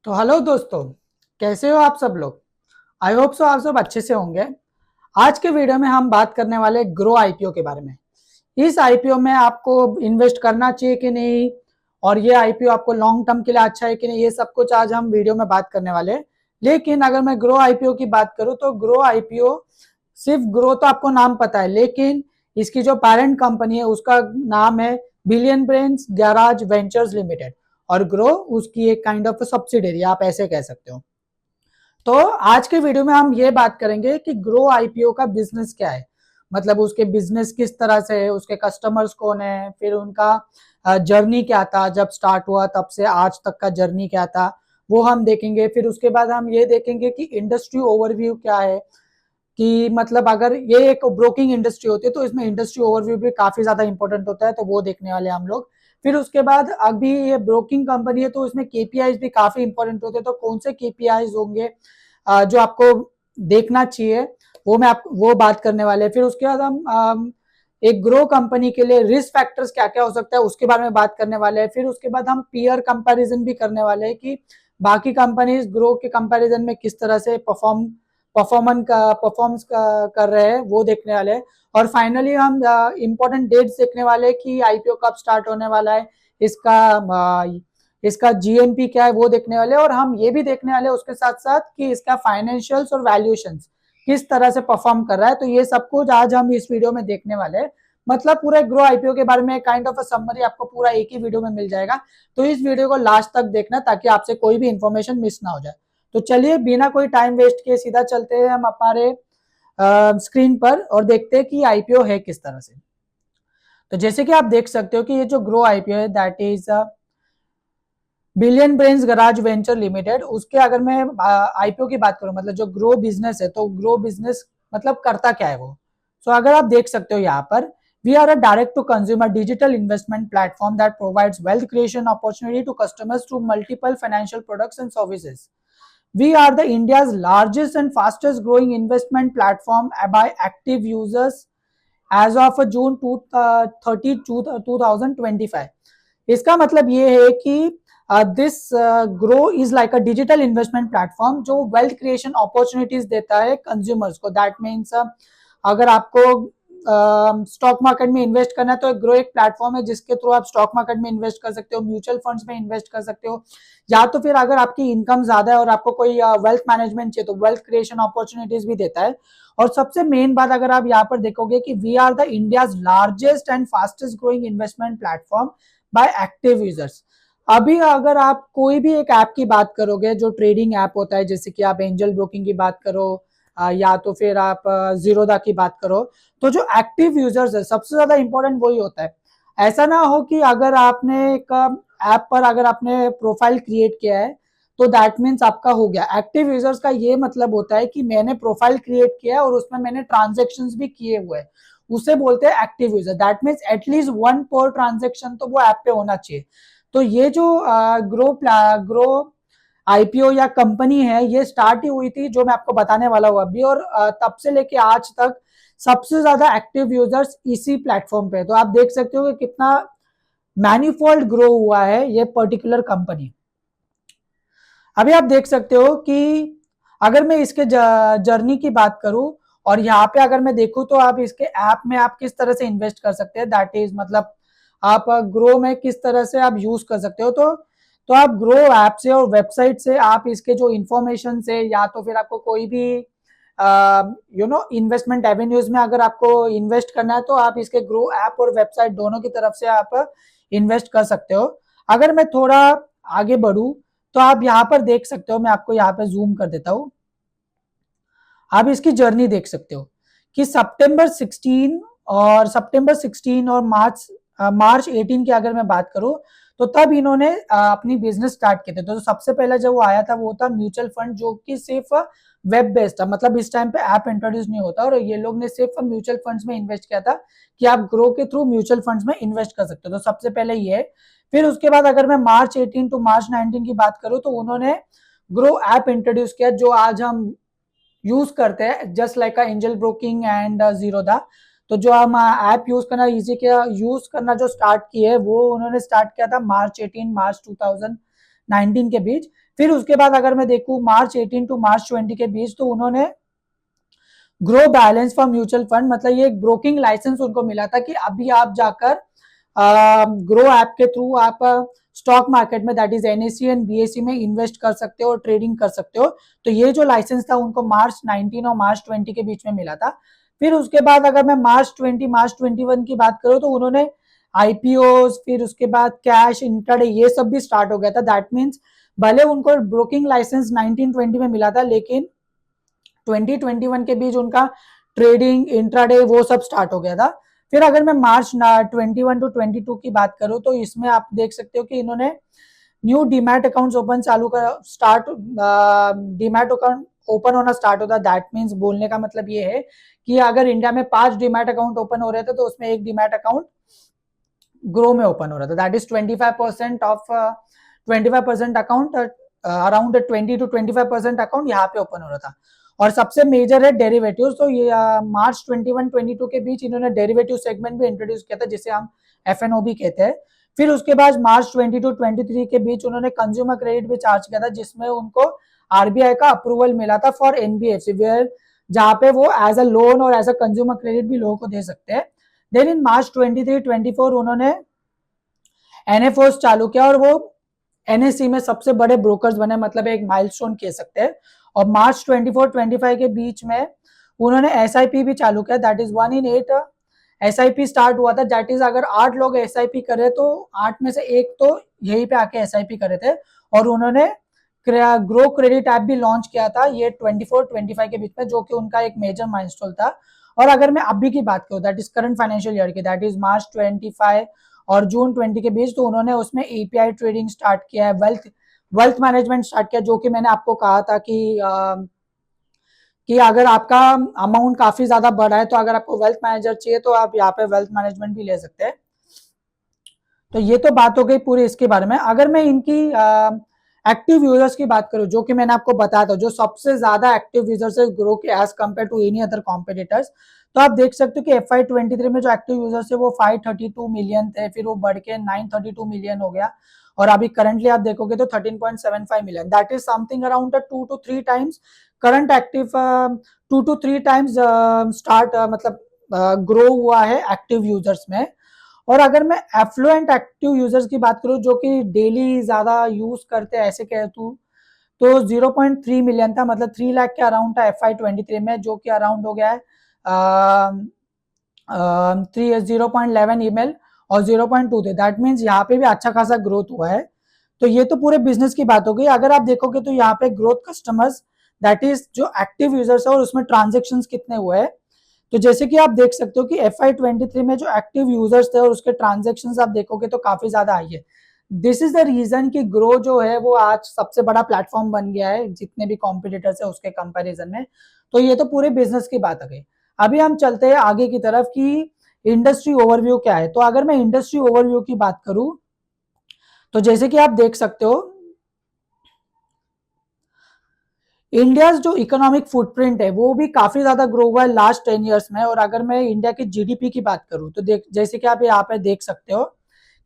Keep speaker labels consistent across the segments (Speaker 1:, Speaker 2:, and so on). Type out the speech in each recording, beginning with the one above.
Speaker 1: तो हेलो दोस्तों, कैसे हो आप सब लोग। आई होप सो आप सब अच्छे से होंगे। आज के वीडियो में हम बात करने वाले ग्रो आईपीओ के बारे में। इस आईपीओ में आपको इन्वेस्ट करना चाहिए कि नहीं, और ये आईपीओ आपको लॉन्ग टर्म के लिए अच्छा है कि नहीं, ये सब कुछ आज हम वीडियो में बात करने वाले हैं। लेकिन अगर मैं ग्रो आईपीओ की बात करूं तो ग्रो आईपीओ सिर्फ ग्रो तो आपको नाम पता है, लेकिन इसकी जो पेरेंट कंपनी है उसका नाम है billion brains garage ventures limited, और ग्रो उसकी एक काइंड ऑफ सब्सिडरी आप ऐसे कह सकते हो। तो आज के वीडियो में हम ये बात करेंगे कि ग्रो आईपीओ का बिजनेस क्या है, मतलब उसके बिजनेस किस तरह से है, उसके कस्टमर्स कौन है, फिर उनका जर्नी क्या था, जब स्टार्ट हुआ तब से आज तक का जर्नी क्या था, वो हम देखेंगे। फिर उसके बाद हम ये देखेंगे कि इंडस्ट्री ओवरव्यू क्या है, कि मतलब अगर ये एक ब्रोकिंग इंडस्ट्री होती है तो इसमें इंडस्ट्री ओवरव्यू भी काफी ज्यादा इंपॉर्टेंट होता है, तो वो देखने वाले हम लोग। फिर उसके बाद अभी ये ब्रोकिंग कंपनी है तो इसमें केपीआईज भी काफी इंपॉर्टेंट होते हैं, तो कौन से केपीआईज होंगे जो आपको देखना चाहिए, वो बात करने वाले हैं। फिर उसके बाद हम एक ग्रो कंपनी के लिए रिस्क फैक्टर्स क्या क्या हो सकता है उसके बारे में बात करने वाले हैं। फिर उसके बाद हम पीयर कंपैरिजन भी करने वाले हैं कि बाकी कंपनीज ग्रो के कंपैरिजन में किस तरह से परफॉर्म्स कर रहे हैं, वो देखने वाले हैं। और फाइनली हम इम्पोर्टेंट डेट्स देखने वाले हैं कि आईपीओ कब स्टार्ट होने वाला है, इसका इसका जीएनपी क्या है वो देखने वाले हैं। और हम ये भी देखने वाले हैं उसके साथ साथ कि इसका फाइनेंशियल्स और वैल्यूएशंस किस तरह से परफॉर्म कर रहा है। तो ये सब कुछ आज हम इस वीडियो में देखने वाले हैं। मतलब पूरे ग्रो आईपीओ के बारे में काइंड ऑफ अ समरी आपको पूरा एक ही वीडियो में मिल जाएगा। तो इस वीडियो को लास्ट तक देखना ताकि आपसे कोई भी इंफॉर्मेशन मिस ना हो जाए। तो चलिए बिना कोई टाइम वेस्ट किए सीधा चलते हैं हम हमारे स्क्रीन पर और देखते हैं कि आईपीओ है किस तरह से। तो जैसे कि आप देख सकते हो कि ये जो ग्रो आईपीओ है that is billion brains garage venture limited. उसके अगर मैं आईपीओ की बात करूं, मतलब जो ग्रो बिजनेस है, तो ग्रो बिजनेस मतलब करता क्या है वो। सो अगर आप देख सकते हो यहाँ पर, we are a direct to consumer digital investment platform that provides wealth creation opportunity to customers through multiple financial products and services. We are the India's largest and fastest growing investment platform by active users as of June 30 2025। इसका मतलब ये है कि this grow is like a digital investment platform जो wealth creation opportunities देता है consumers को। That means अगर आपको स्टॉक मार्केट में इन्वेस्ट करना है तो ग्रो एक प्लेटफॉर्म है जिसके थ्रू आप स्टॉक मार्केट में इन्वेस्ट कर सकते हो, म्यूचुअल फंड्स में इन्वेस्ट कर सकते हो, या तो फिर अगर आपकी इनकम ज्यादा है और आपको कोई वेल्थ मैनेजमेंट चाहिए तो वेल्थ क्रिएशन अपॉर्चुनिटीज भी देता है। और सबसे मेन बात अगर आप यहाँ पर देखोगे कि we are the India's largest and fastest growing investment platform by active users. अभी अगर आप कोई भी एक ऐप की बात करोगे जो ट्रेडिंग ऐप होता है, जैसे कि आप एंजल ब्रोकिंग की बात करो या तो फिर आप जीरोदा की बात करो, तो जो एक्टिव यूजर्स है सबसे ज्यादा इंपॉर्टेंट वही होता है। ऐसा ना हो कि अगर आपने एक ऐप पर अगर आपने प्रोफाइल क्रिएट किया है तो दैट मीन्स आपका हो गया। एक्टिव यूजर्स का ये मतलब होता है कि मैंने प्रोफाइल क्रिएट किया है और उसमें मैंने ट्रांजेक्शन भी किए हुए हैं, उसे बोलते हैं active user. That means at least one per transaction तो वो ऐप पे होना चाहिए। तो ये जो ग्रो आईपीओ या कंपनी है ये स्टार्ट ही हुई थी जो मैं आपको बताने वाला हूँ अभी, और तब से लेके आज तक सबसे ज्यादा एक्टिव यूजर्स इसी प्लेटफॉर्म पे। तो आप देख सकते हो कि कितना मैनीफोल्ड ग्रो हुआ है ये पर्टिकुलर कंपनी। अभी आप देख सकते हो कि अगर मैं इसके जर्नी की बात करूं और यहाँ पे अगर मैं देखूं तो आप इसके ऐप में आप किस तरह से इन्वेस्ट कर सकते हैं, दैट इज मतलब आप ग्रो में किस तरह से आप यूज कर सकते हो। तो आप ग्रो ऐप से और वेबसाइट से आप इसके जो इंफॉर्मेशन से या तो फिर आपको कोई भी इन्वेस्टमेंट एवेन्यूज में अगर आपको इन्वेस्ट करना है तो आप इसके ग्रो ऐप और वेबसाइट दोनों की तरफ से आप इन्वेस्ट कर सकते हो। अगर मैं थोड़ा आगे बढ़ू तो आप यहाँ पर देख सकते हो, मैं आपको यहाँ पे जूम कर देता हूँ, आप इसकी जर्नी देख सकते हो कि सितंबर 16 और मार्च 18 की अगर मैं बात करूं तो तब इन्होंने अपनी बिजनेस स्टार्ट किए थे। तो सबसे पहले जब वो आया था वो था म्यूचुअल फंड जो कि सिर्फ वेब बेस्ड था, मतलब इस टाइम पे ऐप इंट्रोड्यूस नहीं होता, और ये लोग ने सिर्फ म्यूचुअल फंड्स में इन्वेस्ट किया था कि आप ग्रो के थ्रू म्यूचुअल फंड्स में इन्वेस्ट कर सकते हो। तो सबसे पहले ये है। फिर उसके बाद अगर मैं मार्च 18 टू मार्च 19 की बात करूं तो उन्होंने ग्रो ऐप इंट्रोड्यूस किया जो आज हम यूज करते हैं, just like angel broking and Zerodha. तो जो हम ऐप यूज करना इजी किया, यूज करना जो स्टार्ट किए वो उन्होंने स्टार्ट किया था मार्च 18 मार्च 2019 के बीच। फिर उसके बाद अगर मैं देखूं मार्च 18 टू मार्च 20 के बीच, तो उन्होंने grow balance for mutual fund, मतलब ये एक ब्रोकिंग लाइसेंस उनको मिला था कि अभी आप जाकर ग्रो ऐप के थ्रू आप स्टॉक मार्केट में that is NSC and BSc में इन्वेस्ट कर सकते हो और ट्रेडिंग कर सकते हो। तो ये जो लाइसेंस था उनको मार्च 19 और मार्च 20 के बीच में मिला था। फिर उसके बाद अगर मैं मार्च 20 मार्च 21 की बात करूं, तो उन्होंने आईपीओ, फिर उसके बाद कैश इंट्राडे ये सब भी स्टार्ट हो गया था। दैट मीन्स भले उनको ब्रोकिंग लाइसेंस 1920 में मिला था, लेकिन 2021 के बीच उनका ट्रेडिंग इंट्राडे वो सब स्टार्ट हो गया था। फिर अगर मैं मार्च 21 टू 22 की बात करूं, तो इसमें आप देख सकते हो कि इन्होंने न्यू डीमैट अकाउंट ओपन चालू कर स्टार्ट डीमैट अकाउंट ओपन होना स्टार्ट होता है। दैट मीन्स बोलने का मतलब ये है कि अगर इंडिया में 5 डीमैट अकाउंट ओपन हो रहे थे, तो उसमें एक डीमैट अकाउंट ग्रो में ओपन हो रहा था। That is 25% of 25% account, around 20 to 25% account यहाँ पे ओपन हो रहा था। और सबसे मेजर है डेरिवेटिव्स। तो ये मार्च 21-22 के बीच इन्होंने डेरिवेटिव सेगमेंट भी इंट्रोड्यूस किया था, जिसे हम एफएनओ भी कहते हैं। फिर उसके बाद मार्च 22-23 के बीच उन्होंने कंज्यूमर क्रेडिट भी चार्ज किया था, जिसमें उनको आरबीआई का अप्रूवल मिला था फॉर एनबीएफसी, वेयर जहां पे वो एज अ लोन और एज अ कंज्यूमर क्रेडिट भी लोगों को दे सकते हैं। देन इन मार्च 23-24 उन्होंने एनएफओस चालू किया और वो एनएससी में सबसे बड़े ब्रोकर्स बने, मतलब एक माइलस्टोन कह सकते हैं। और मार्च 24-25 के बीच में उन्होंने एसआईपी भी चालू किया। That is 1 in 8 SIP start हुआ था। दैट इज अगर 8 लोग एसआईपी करे तो 8 में से एक तो यहीं पे आके एसआईपी करे थे। और उन्होंने ग्रो क्रेडिट ऐप भी लॉन्च किया था ये 24-25 के बीच में, जो कि उनका एक मेजर माइलस्टोन था। और अगर मैं अभी की बात करूं, that is current financial year की, दैट इज मार्च 25 और जून 20 के बीच, तो उन्होंने उसमें एपीआई ट्रेडिंग स्टार्ट किया है, वेल्थ मैनेजमेंट स्टार्ट किया, जो कि मैंने आपको कहा था कि अगर आपका अमाउंट काफी ज्यादा बड़ा है, तो अगर आपको वेल्थ मैनेजर चाहिए तो आप यहाँ पे वेल्थ मैनेजमेंट भी ले सकते हैं। तो ये तो बात हो गई पूरी इसके बारे में। अगर मैं इनकी एक्टिव यूजर्स की बात करूं, जो कि मैंने आपको बताया था, जो सबसे ज्यादा एक्टिव यूजर्स है ग्रो के as compare to any other competitors, तो आप देख सकते हो कि FY23 में जो एक्टिव यूजर्स है वो 532 मिलियन थे, फिर वो बढ़ के 932 मिलियन हो गया, और अभी करंटली आप देखोगे तो 13.75 million. That is something around 2 to 3 times current active, 2 to 3 times start मतलब ग्रो हुआ है एक्टिव यूजर्स में। और अगर मैं एफ्लुएंट एक्टिव यूजर्स की बात करूं, जो कि डेली ज्यादा यूज करते हैं ऐसे कह तू, तो 0.3 मिलियन था, मतलब 3 लाख के अराउंड था FY23 में, जो कि अराउंड हो गया है 0.11 ईमेल और 0.2 थे। दैट मीन्स यहाँ पे भी अच्छा खासा ग्रोथ हुआ है। तो ये तो पूरे बिजनेस की बात हो गई। अगर आप देखोगे तो यहाँ पे ग्रोथ कस्टमर्स, दैट इज जो एक्टिव यूजर्स है और उसमें ट्रांजेक्शन कितने हुए हैं, तो जैसे कि आप देख सकते हो कि FY23 में जो एक्टिव यूजर्स थे और उसके ट्रांजेक्शन्स आप देखोगे तो काफी ज्यादा आई है। दिस इज द रीजन कि ग्रो जो है वो आज सबसे बड़ा प्लेटफॉर्म बन गया है जितने भी कॉम्पिटिटर्स है उसके कंपैरिजन में। तो ये तो पूरे बिजनेस की बात आ गई। अभी हम चलते हैं आगे की तरफ कि इंडस्ट्री ओवरव्यू क्या है। तो अगर मैं इंडस्ट्री ओवरव्यू की बात करूं, तो जैसे कि आप देख सकते हो इंडिया जो इकोनॉमिक फुटप्रिंट है वो भी काफी ज्यादा ग्रो हुआ है लास्ट 10 ईयर्स में। और अगर मैं इंडिया की जीडीपी की बात करूं, तो देख जैसे कि आप यहाँ पे देख सकते हो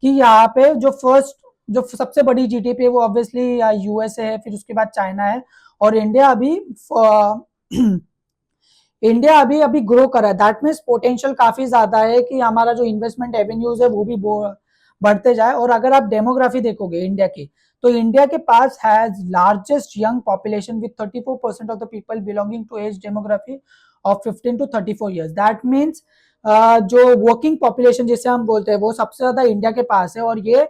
Speaker 1: कि यहाँ पे जो सबसे बड़ी जीडीपी है वो ऑब्वियसली यूएसए है, फिर उसके बाद चाइना है, और इंडिया अभी अभी ग्रो कर रहा है। दैट मीन्स पोटेंशियल काफी ज्यादा है कि हमारा जो इन्वेस्टमेंट एवेन्यूज है वो भी बढ़ते जाए। और अगर आप डेमोग्राफी देखोगे इंडिया की, तो इंडिया के पास has largest young population with 34% of the people belonging to age demography of 15 to 34 years. That means जो वर्किंग पॉपुलेशन जिसे हम बोलते हैं वो सबसे ज्यादा इंडिया के पास है, और ये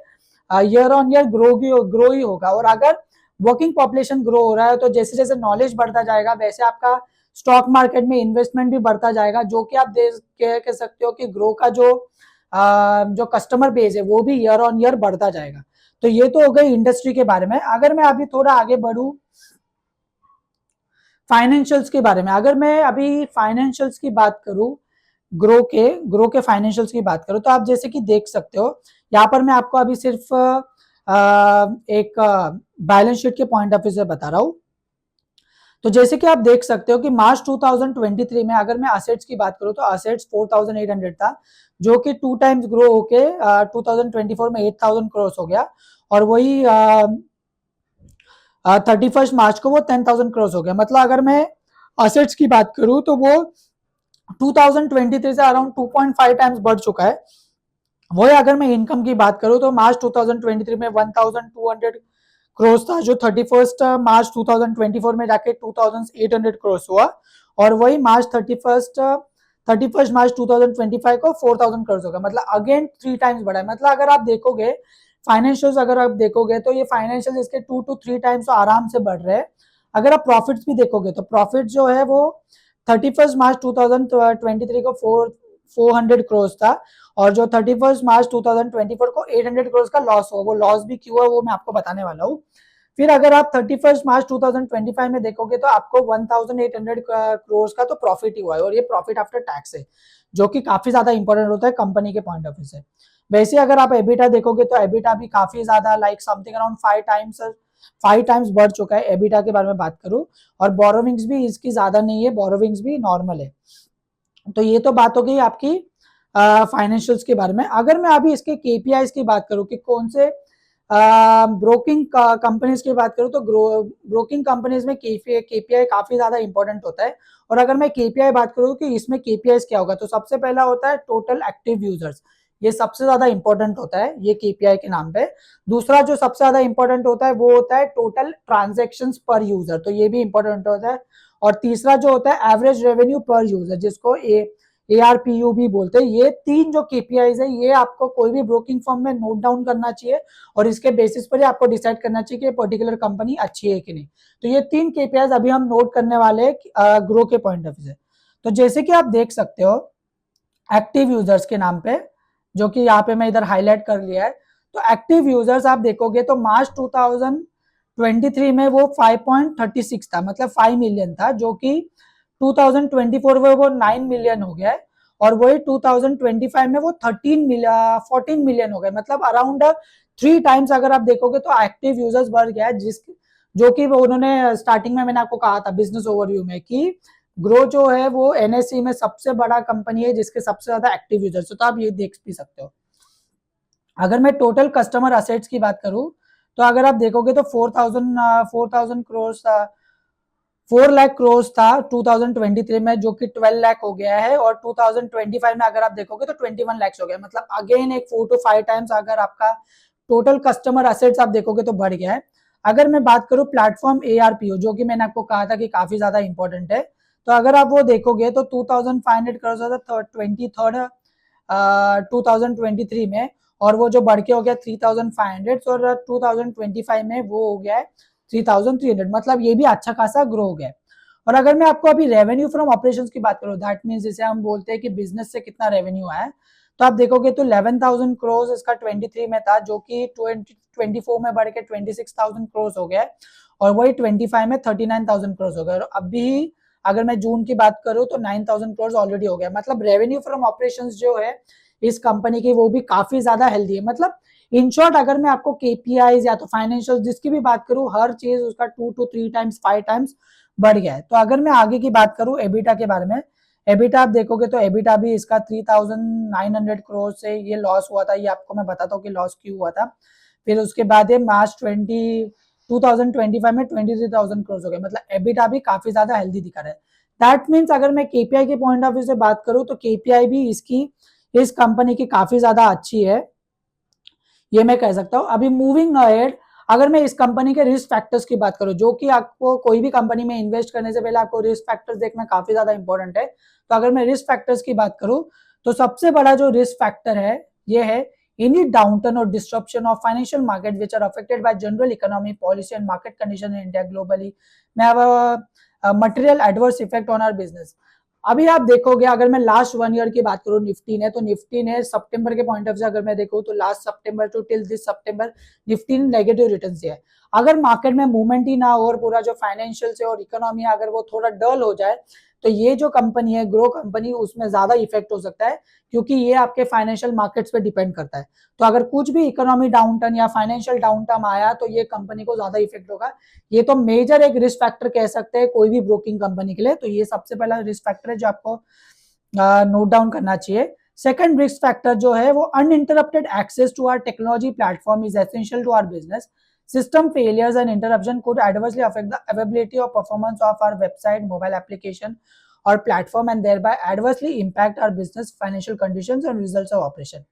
Speaker 1: ईयर ऑन ईयर ग्रो ही होगा। और अगर वर्किंग पॉपुलेशन ग्रो हो रहा है, तो जैसे जैसे नॉलेज बढ़ता जाएगा वैसे आपका स्टॉक मार्केट में इन्वेस्टमेंट भी बढ़ता जाएगा, जो कि आप कह सकते हो कि ग्रो का जो कस्टमर बेस है वो भी ईयर ऑन ईयर बढ़ता जाएगा। तो ये तो हो गई इंडस्ट्री के बारे में। अगर मैं अभी थोड़ा आगे बढ़ू फाइनेंशियल्स के बारे में, अगर मैं अभी फाइनेंशियल्स की बात करूं, ग्रो के फाइनेंशियल्स की बात करूं, तो आप जैसे कि देख सकते हो यहाँ पर मैं आपको अभी सिर्फ एक बैलेंस शीट के पॉइंट ऑफ व्यू से बता रहा हूं। तो जैसे कि आप देख सकते हो कि मार्च 2023 में अगर मैं असेट्स की बात करूं, तो असेट्स 4800 था, जो कि 2 टाइम्स ग्रो होके 2024 में 8000 करोड़ हो गया। और वही 31 मार्च को वो 10,000 करोड़ हो गया। मतलब अगर मैं असेट्स की बात करूं तो वो 2023 से अराउंड 2.5 टाइम्स बढ़ चुका है। वही अगर मैं इनकम की बात करूं तो मार्च 2023 में 1,200 करोड़ था, जो 31 मार्च 2024 में जाके 2,800 करोड़ हुआ, और वही थर्टी फर्स्ट मार्च 2025 को 4,000 करोड़ होगा। मतलब अगेन 3 टाइम्स बढ़ा है। मतलब अगर आप देखोगे फाइनेंशियल्स, अगर आप देखोगे तो ये फाइनेंशियल्स इसके 2 to 3 टाइम्स तो आराम से बढ़ रहे हैं। अगर आप प्रॉफिट्स भी देखोगे तो प्रॉफिट जो है वो 31 मार्च 2023 को 400 करोड़ था, और जो 31 मार्च 2024 को 800 करोड़ का लॉस हुआ। वो लॉस भी क्यों है वो मैं आपको बताने वाला हूँ। फिर अगर आप 31 मार्च 2025 में देखोगे तो आपको 1,800 करोड़ का तो प्रॉफिट ही हुआ है, और ये प्रॉफिट आफ्टर टैक्स है, जो कि काफी ज्यादा इंपॉर्टेंट होता है कंपनी के पॉइंट ऑफ व्यू से। वैसे अगर आप एबिटा देखोगे तो एबिटा भी काफी ज्यादा लाइक समथिंग अराउंड 5 टाइम्स बढ़ चुका है एबिटा के बारे में बात करूं। और बोरोविंग्स भी इसकी ज्यादा नहीं है, बोरोविंग्स भी नॉर्मल है। तो ये तो बात हो गई आपकी फाइनेंशियल्स के बारे में। अगर मैं अभी इसके केपीआईज की बात करूं कि कौन से ब्रोकिंग कंपनीज की बात करूं तो ब्रोकिंग कंपनीज में केपीआई काफी ज्यादा इंपॉर्टेंट होता है। और अगर मैं केपीआई बात करूं कि इसमें केपीआईज क्या होगा, तो सबसे पहला होता है टोटल एक्टिव यूजर्स। ये सबसे ज्यादा इंपॉर्टेंट होता है ये केपीआई के नाम पे। दूसरा जो सबसे ज्यादा इंपॉर्टेंट होता है वो होता है टोटल ट्रांजेक्शन पर यूजर, तो ये भी इंपॉर्टेंट होता है। और तीसरा जो होता है एवरेज रेवेन्यू पर यूजर, जिसको ARPU भी बोलते हैं। ये 3 जो केपीआईज है ये आपको कोई भी ब्रोकिंग फर्म में नोट डाउन करना चाहिए, और इसके बेसिस पर ही आपको डिसाइड करना चाहिए कि पर्टिकुलर कंपनी अच्छी है कि नहीं। तो ये 3 केपीआईज अभी हम नोट करने वाले हैं ग्रो के पॉइंट ऑफ व्यू से। तो जैसे कि आप देख सकते हो एक्टिव यूजर्स के नाम पे, जो कि यहाँ पे मैं इधर हाईलाइट कर लिया है। तो एक्टिव यूजर्स आप देखोगे तो मार्च 2023 में वो 5.36 था, मतलब 5 मिलियन था, जो कि 2024 में वो 9 मिलियन हो गया है। और वही 2025 में वो 14 मिलियन हो गए। मतलब अराउंड 3 टाइम्स अगर आप देखोगे तो एक्टिव यूजर्स बढ़ गया है, जो कि उन्होंने स्टार्टिंग में मैंने आपको कहा था बिजनेस ओवरव्यू में कि ग्रो जो है वो एनएससी में सबसे बड़ा कंपनी है जिसके सबसे ज्यादा एक्टिव यूजर्स, तो आप ये देख भी सकते हो। अगर मैं टोटल कस्टमर असेट्स की बात करूं तो अगर आप देखोगे तो 4,000 करोड़ 4 लाख करोड़ था 2023 में, जो कि 12 लाख हो गया है। और 2025 में अगर आप देखोगे तो 21 लाख हो गया। मतलब अगेन एक 4 to 5 टाइम्स अगर आपका टोटल कस्टमर असेट्स आप देखोगे तो बढ़ गया है। अगर मैं बात करूं प्लेटफॉर्म ARPU, जो कि मैंने आपको कहा था कि काफी ज्यादा इंपॉर्टेंट है, तो अगर आप वो देखोगे तो 2,500 करोड़ था 2023 में, और वो जो बढ़ के हो गया 3,500, और 2025 में वो हो गया है 3,300। मतलब ये भी अच्छा खासा ग्रो हो गया। और अगर मैं आपको अभी रेवेन्यू फ्रॉम ऑपरेशंस की बात करूं, दैट मींस जैसे हम बोलते हैं कि बिजनेस से कितना रेवेन्यू आया, तो आप देखोगे तो 11,000 करोड़ इसका 23 में था, जो कि 2024 में बढ़ के 26,000 करोड़ हो गया। और वही 25 में 39,000 करोड़ हो गया। और अभी अगर मैं जून की बात करूं तो 9,000 करोड़ ऑलरेडी हो गया। मतलब रेवेन्यू फ्रॉम ऑपरेशंस जो है इस कंपनी की वो भी काफी ज्यादा हेल्दी है। मतलब इन शॉर्ट अगर मैं आपको केपीआईज या तो फाइनेंशियल जिसकी भी बात करूं, हर चीज उसका 2 to 3 टाइम्स 5 टाइम्स बढ़ गया है। तो अगर मैं आगे की बात करूं एबिटा के बारे में, एबिटा आप देखोगे तो एबिटा भी इसका 3,900 करोड़ से ये लॉस हुआ था। ये आपको मैं बताता हूँ कि लॉस क्यों हुआ था। फिर उसके बाद ये मार्च 2025 में 23,000 करोड़ हो गए। मतलब एबिटा भी काफी ज्यादा हेल्दी दिखा रहा है। दैट मीन्स अगर मैं केपीआई के पॉइंट ऑफ व्यू से बात करूं तो केपीआई भी इस कंपनी की काफी ज्यादा अच्छी है, ये मैं कह सकता हूं। अभी मूविंग अहेड, अगर मैं इस कंपनी के रिस्क फैक्टर्स की बात करूं, जो कि आपको कोई भी कंपनी में इन्वेस्ट करने से पहले आपको रिस्क फैक्टर्स देखना काफी ज्यादा इंपॉर्टेंट है। तो अगर मैं रिस्क फैक्टर्स की बात करूं तो सबसे बड़ा जो रिस्क फैक्टर है ये है एनी डाउनटर्न और disruption of financial market which are affected by general economy policy and market condition in India globally may have a material adverse effect on our business। अभी आप देखोगे अगर मैं लास्ट 1 ईयर की बात करूं निफ्टी ने, तो निफ्टी ने सितंबर के पॉइंट ऑफ से अगर मैं देखूं तो लास्ट सितंबर टू टिल दिस सितंबर निफ्टी ने नेगेटिव रिटर्न्स दिया है। अगर मार्केट में मूवमेंट ही ना हो और पूरा जो फाइनेंशियल से और इकोनॉमी अगर वो थोड़ा डल हो जाए तो ये जो कंपनी है ग्रो कंपनी उसमें ज्यादा इफेक्ट हो सकता है, क्योंकि ये आपके फाइनेंशियल मार्केट्स पे डिपेंड करता है। तो अगर कुछ भी इकोनॉमी डाउनटर्न या फाइनेंशियल डाउनटर्न आया तो ये कंपनी को ज्यादा इफेक्ट होगा। ये तो मेजर एक रिस्क फैक्टर कह सकते हैं कोई भी ब्रोकिंग कंपनी के लिए। तो ये सबसे पहला रिस्क फैक्टर है जो आपको नोट डाउन करना चाहिए। सेकंड रिस्क फैक्टर जो है वो uninterrupted access to our technology platform is essential to our business. System failures and interruption could adversely affect the availability or performance of our website, mobile application, or platform, and thereby adversely impact our business, financial conditions, and results of operation.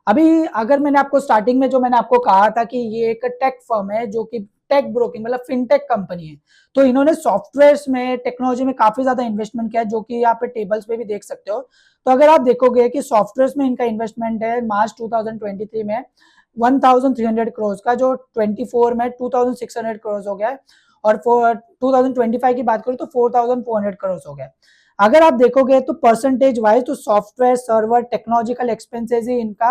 Speaker 1: अभी अगर मैंने आपको starting में जो मैंने आपको कहा था कि ये एक टेक फर्म है जो कि टेक ब्रोकिंग मतलब फिनटेक कंपनी है, तो इन्होंने सॉफ्टवेयर्स में टेक्नोलॉजी में काफी ज्यादा इन्वेस्टमेंट किया है, जो कि यहाँ पे टेबल्स पे भी देख सकते हो। तो अगर आप देखोगे कि सॉफ्टवेयर्स में इनका इन्वेस्टमेंट है मार्च 2023 में 1300 करोड़ का, जो 24 में 2600 करोड़ हो गया है, और 2025 की बात करूं तो 4400 करोड़ हो गया। अगर आप देखोगे तो परसेंटेज वाइज तो सॉफ्टवेयर सर्वर टेक्नोलॉजिकल एक्सपेंसेस ही इनका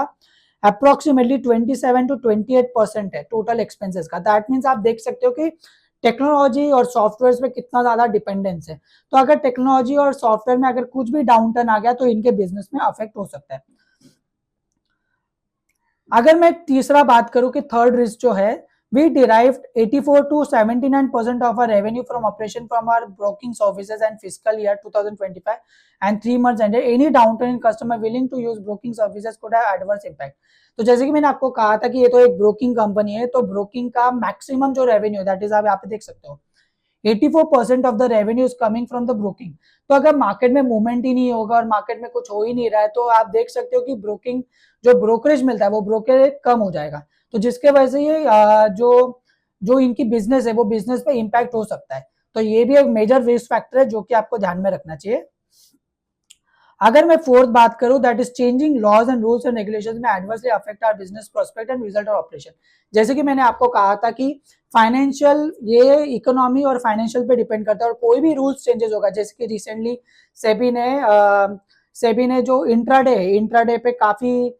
Speaker 1: अप्रोक्सीमेटली 27 to 28% है टोटल एक्सपेंसेस का। दैट मीन्स आप देख सकते हो कि टेक्नोलॉजी और सॉफ्टवेयर में कितना ज्यादा डिपेंडेंस है। तो अगर टेक्नोलॉजी और सॉफ्टवेयर में अगर कुछ भी डाउन टर्न आ गया तो इनके बिजनेस में अफेक्ट हो सकता है। अगर मैं तीसरा बात करूं कि थर्ड रिस्क जो है, we derived 84 to 79% of our revenue from operation from our broking services and fiscal year 2025 and 3 months ended. Any downturn in customer willing to use broking services could have adverse impact. तो जैसे कि मैंने आपको कहा था कि ये तो एक ब्रोकिंग कंपनी है, तो ब्रोकिंग का मैक्सिमम जो रेवेन्यू दैट इज आप यहाँ पे देख सकते हो 84% of the revenue is coming from the broking. तो अगर मार्केट में मूवमेंट ही नहीं होगा और मार्केट में कुछ हो ही नहीं रहा है, तो आप देख सकते हो कि ब्रोकिंग जो ब्रोकरेज मिलता है वो ब्रोकरेज कम हो जाएगा। तो जिसके वजह से ये जो जो इनकी बिजनेस है वो बिजनेस पे इम्पैक्ट हो सकता है। तो ये भी एक मेजर रिस्क फैक्टर है जो कि आपको ध्यान में रखना चाहिए। अगर मैं फोर्थ बात करूं that is changing laws and rules and regulations में adversely affect our business prospect and result of operation. जैसे कि मैंने आपको कहा था कि फाइनेंशियल ये इकोनॉमी और फाइनेंशियल पे डिपेंड करता है, और कोई भी रूल्स चेंजेस होगा, जैसे कि रिसेंटली सेबी ने जो इंट्राडे पे काफी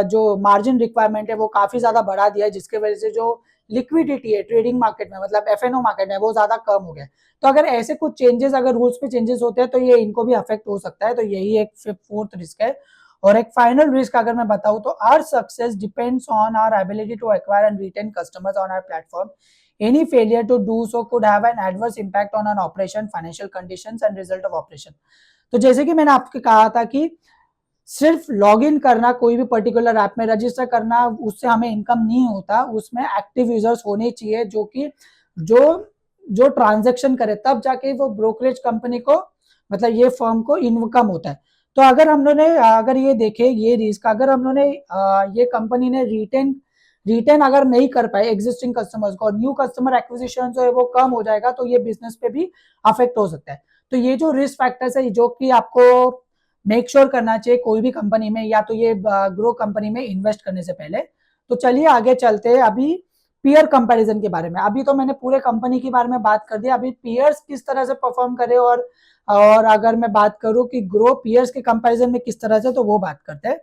Speaker 1: जो मार्जिन रिक्वायरमेंट है वो काफी ज्यादा बढ़ा दिया है, जिसके वजह से जो लिक्विडिटी है ट्रेडिंग मार्केट में मतलब एफएनओ मार्केट में वो ज्यादा कम हो गया। तो अगर ऐसे कुछ चेंजेस अगर रूल्स में चेंजेस होते हैं तो ये इनको भी अफेक्ट हो सकता है। तो यही एक फोर्थ रिस्क है। और एक फाइनल रिस्क अगर मैं बताऊं तो our success depends on our ability to acquire and retain customers on our platform. Any failure to do so could have an adverse impact on our operation, financial conditions and result of operation. तो जैसे कि मैंने आपको कहा था कि सिर्फ log in करना, कोई भी पर्टिकुलर ऐप में रजिस्टर करना, उससे हमें इनकम नहीं होता, उसमें एक्टिव यूजर्स होने चाहिए जो कि जो जो ट्रांजैक्शन करे, तब जाके वो ब्रोकरेज कंपनी को मतलब ये फर्म को इनकम होता है। तो अगर ये देखे ये रिस्क, अगर हम लोगों ने ये कंपनी ने रिटेन अगर नहीं कर पाए एग्जिस्टिंग कस्टमर्स को, और न्यू कस्टमर एक्विजिशन जो है वो कम हो जाएगा, तो ये बिजनेस पे भी अफेक्ट हो सकता है। तो ये जो रिस्क फैक्टर्स है जो कि आपको मेक श्योर करना चाहिए कोई भी कंपनी में या तो ये ग्रो कंपनी में इन्वेस्ट करने से पहले। तो चलिए आगे चलते हैं अभी पीयर कंपैरिजन के बारे में। अभी तो मैंने पूरे कंपनी के बारे में बात कर दिया, अभी पीयर्स किस तरह से परफॉर्म करे, और अगर मैं बात करूं कि ग्रो पीयर्स के कंपैरिजन में किस तरह से, तो वो बात करते हैं।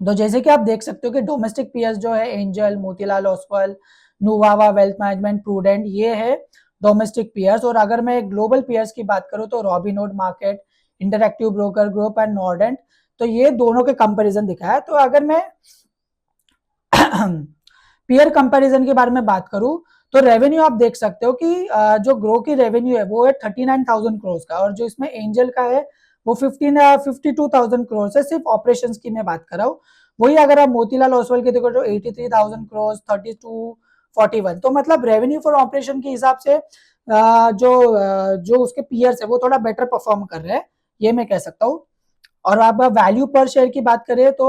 Speaker 1: तो जैसे कि आप देख सकते हो कि डोमेस्टिक पीयर्स जो है Angel, Motilal Oswal, Nuvama wealth management, Prudent, ये है डोमेस्टिक पीयर्स। और अगर मैं ग्लोबल पीयर्स की बात करूं तो Robinhood market, interactive broker group and Nordnet. तो ये दोनों के कंपैरिजन दिखाया है। तो अगर मैं पीयर कंपैरिजन के बारे में बात करूं तो रेवेन्यू आप देख सकते हो कि जो ग्रो की रेवेन्यू है वो है 39,000 करोड़ का, और जो इसमें एंजल का है वो 52,000 करोड़ है। सिर्फ ऑपरेशंस की मैं बात कर रहा हूँ। वही अगर आप मोतीलाल ओसवाल की देखो तो 83,000 करोड़, 3241। तो मतलब रेवेन्यू फॉर ऑपरेशन के हिसाब से जो उसके पीयर्स है वो थोड़ा बेटर परफॉर्म कर रहे हैं, ये मैं कह सकता हूँ। और अब वैल्यू पर शेयर की बात करें तो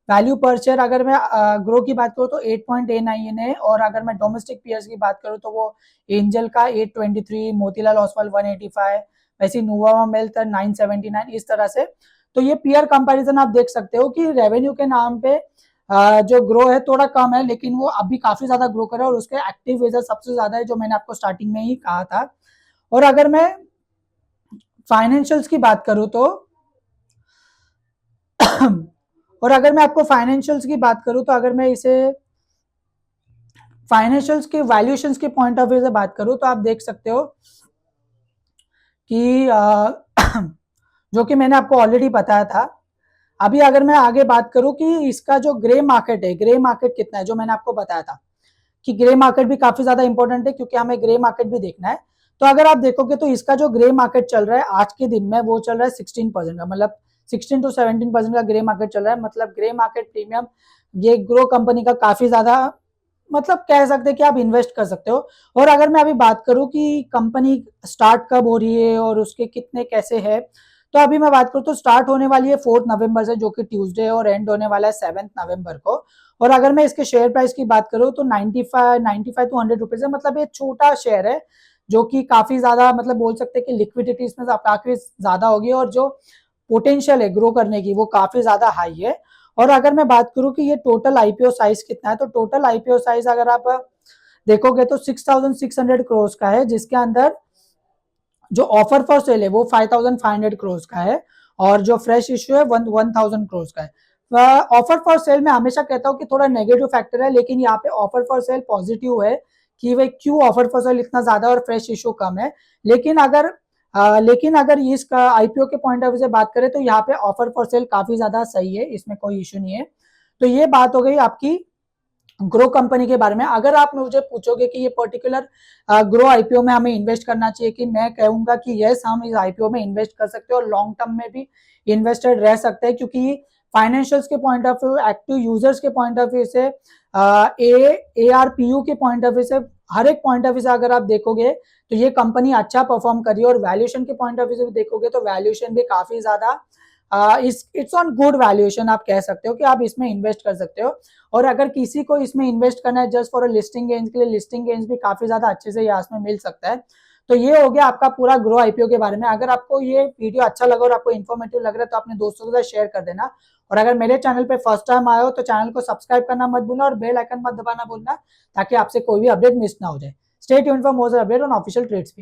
Speaker 1: वैल्यू पर शेयर अगर मैं ग्रो की बात करूं तो 8.89 है, और अगर मैं डोमेस्टिक पीयर्स की बात करूं तो वो एंजल का 823, मोतीलाल ओसवाल 185, वैसे नुवावा वेल्थ 979, इस तरह से। तो ये पीयर कंपैरिजन आप देख सकते हो कि रेवेन्यू के नाम पे जो ग्रो है थोड़ा कम है, लेकिन वो अभी काफी ज्यादा ग्रो कर रहा है, और उसके एक्टिव यूजर सबसे ज्यादा है, जो मैंने आपको स्टार्टिंग में ही कहा था। और अगर मैं फाइनेंशियल्स की बात करूं तो और अगर मैं आपको फाइनेंशियल्स की बात करूं तो अगर मैं इसे फाइनेंशियल्स के वैल्यूएशंस के पॉइंट ऑफ व्यू से बात करूं तो आप देख सकते हो कि जो कि मैंने आपको ऑलरेडी बताया था। अभी अगर मैं आगे बात करूं कि इसका जो ग्रे मार्केट है, ग्रे मार्केट कितना है, जो मैंने आपको बताया था कि ग्रे मार्केट भी काफी ज्यादा इंपॉर्टेंट है, क्योंकि हमें ग्रे मार्केट भी देखना है। तो अगर आप देखोगे तो इसका जो ग्रे मार्केट चल रहा है आज के दिन में वो चल रहा है 16% का, मतलब 16 to 17% का ग्रे मार्केट चल रहा है। मतलब ग्रे मार्केट प्रीमियम ये ग्रो कंपनी का काफी ज्यादा मतलब कह सकते हैं कि आप इन्वेस्ट कर सकते हो। और अगर मैं अभी बात करूं कि कंपनी स्टार्ट कब हो रही है और उसके कितने कैसे है, तो अभी मैं बात करूं तो स्टार्ट होने वाली है 4 नवंबर से, जो कि ट्यूसडे है, और एंड होने वाला है 7 नवंबर को। और अगर मैं इसके शेयर प्राइस की बात करूं तो 95 टू 100 रुपीज है, मतलब ये छोटा शेयर है, जो कि काफी ज्यादा मतलब बोल सकते हैं कि लिक्विडिटी इसमें काफी ज्यादा होगी, और जो पोटेंशियल है ग्रो करने की वो काफी ज्यादा हाई है। और अगर मैं बात करूं कि ये टोटल आईपीओ साइज कितना है, तो टोटल आईपीओ साइज अगर आप देखोगे तो 6,600 करोड़ का है, जिसके अंदर जो ऑफर फॉर सेल है वो 5,500 करोड़ का है, और जो फ्रेश इश्यू है 1,000 करोड़ का है। ऑफर फॉर सेल में हमेशा कहता हूँ कि थोड़ा नेगेटिव फैक्टर है, लेकिन यहाँ पे ऑफर फॉर सेल पॉजिटिव है कि वे क्यों ऑफर फॉर सेल इतना ज्यादा और फ्रेश इश्यू कम है। लेकिन अगर इसका आईपीओ के पॉइंट ऑफ व्यू से बात करें तो यहाँ पे ऑफर फॉर सेल काफी ज्यादा सही है, इसमें कोई इश्यू नहीं है। तो ये बात हो गई आपकी ग्रो कंपनी के बारे में। अगर आप मुझे पूछोगे कि ये पर्टिकुलर ग्रो आईपीओ में हमें इन्वेस्ट करना चाहिए, कि मैं कहूंगा कि यस, हम इस आईपीओ में इन्वेस्ट कर सकते हैं और लॉन्ग टर्म में भी इन्वेस्टेड रह सकते हैं, क्योंकि फाइनेंशियल्स के point of view, active users के पॉइंट ऑफ व्यू से, ARPU के पॉइंट ऑफ व्यू से, हर एक पॉइंट ऑफ व्यू से अगर आप देखोगे तो ये कंपनी अच्छा परफॉर्म कर रही है। और वैल्यूएशन के पॉइंट ऑफ व्यू से भी देखोगे तो वैल्यूएशन भी काफी ज्यादा इट्स ऑन गुड वैल्यूएशन, आप कह सकते हो कि आप इसमें इन्वेस्ट कर सकते हो। और अगर किसी को इसमें इन्वेस्ट करना है जस्ट फॉर लिस्टिंग गेन्स के लिए, लिस्टिंग गेन्स भी काफी ज्यादा अच्छे से यहाँ में मिल सकता है। तो ये हो गया आपका पूरा ग्रो आईपीओ के बारे में। अगर आपको ये वीडियो अच्छा लगा और आपको इन्फॉर्मेटिव लग रहा है तो अपने दोस्तों के साथ शेयर कर देना। और अगर मेरे चैनल पे फर्स्ट टाइम आए हो तो चैनल को सब्सक्राइब करना मत भूलना और बेल आइकन मत दबाना भूलना, ताकि आपसे कोई भी अपडेट मिस ना हो जाए। Stay tuned for more update on official trades.